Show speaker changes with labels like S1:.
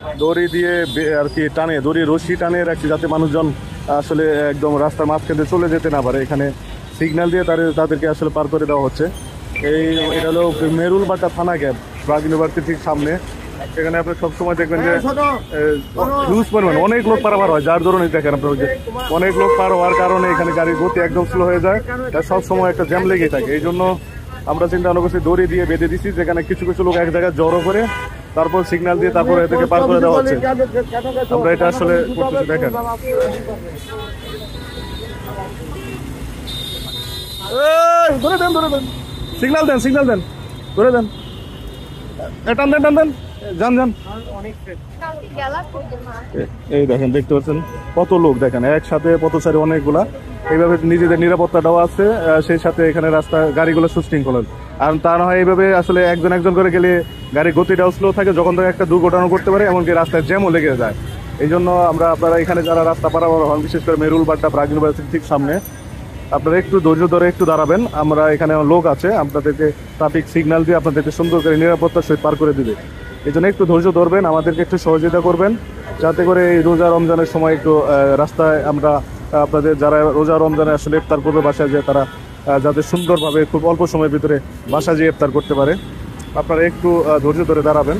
S1: দড়ি দিয়ে আর কি টানে, দড়ি রশি টানে রাখছে যাতে মানুষজন আসলে একদম রাস্তার মাঝখানে চলে যেতে না পারে। এখানে সিগন্যাল দিয়ে তাদেরকে আসলে পার করে দেওয়া হচ্ছে। এটা হলো মেরুলবাটা থানা ক্যাম্প, প্রাগ ইউনিভার্সিটির সামনে। এখানে আপনি সবসময় দেখবেন যে হিউজ পরিমাণ অনেক লোক পারাবার হয়, যার ধরনের দেখেন আপনার যে অনেক লোক পার হওয়ার কারণে এখানে গাড়ির গতি একদম স্লো হয়ে যায়, তার সবসময় একটা জ্যাম লেগে থাকে। এই জন্য আমরা চিন্তা ভাবনা করছি দড়ি দিয়ে বেঁধে দিচ্ছি, যেখানে কিছু কিছু লোক এক জায়গায় জড়ো করে তারপর সিগন্যাল দিয়ে তারপর এদেরকে পার করে দেওয়া হচ্ছে। আমরা এটা আসলে করতেছি, দেখেন ধরে দেন সিগন্যাল দেন ধরে দেন, টান দেন যান। এই দেখেন, দেখতে পাচ্ছেন কত লোক, দেখেন একসাথে পথচারী অনেকগুলা। এইভাবে নিজেদের নিরাপত্তাটাও আছে, সেই সাথে এখানে রাস্তা গাড়িগুলো সুশৃঙ্খল। আর তা না হয় এইভাবে আসলে একজন করে গেলে গাড়ির গতিটাও স্লো থাকে, যখন তখন একটা দুর্ঘটনা করতে পারে, এমনকি রাস্তায় জ্যামও লেগে যায়। এই জন্য আপনারা এখানে যারা রাস্তা পারাপার হন, বিশেষ করে মেরুলবাড্ডা প্রাগ ইউনিভার্সিটি ঠিক সামনে, আপনারা একটু ধৈর্য ধরে একটু দাঁড়াবেন। আমরা এখানে লোক আছে, আপনাদেরকে ট্রাফিক সিগন্যাল দিয়ে আপনাদেরকে সুন্দর করে নিরাপত্তার সহিত পার করে দিবে। এই জন্য একটু ধৈর্য ধরবেন, আমাদেরকে একটু সহযোগিতা করবেন, যাতে করে এই রোজা রমজানের সময় একটু রাস্তায় আমরা আপনাদের যারা রোজা রমজানে আসলে ইফতার করবে বাসায়, যে তারা যাতে সুন্দরভাবে খুব অল্প সময়ের ভিতরে বাসায় যেয়ে ইফতার করতে পারে। আপনারা একটু ধৈর্য ধরে দাঁড়াবেন।